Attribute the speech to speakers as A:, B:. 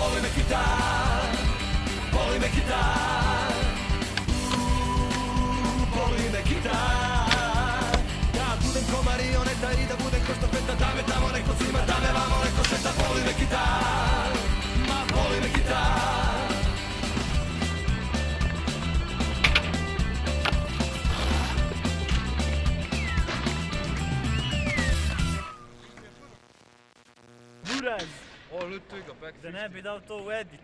A: boli me gitar, boli me gitar, boli me gitar. Kad budem ko marioneta i da budem ko štafeta, da me tamo neko cima, da me vamo neko šeta. Boli me gitar, ma boli me gitar.
B: Buraz,
C: O, lutuj ga, backflip.
B: da ne bi dao to u edit.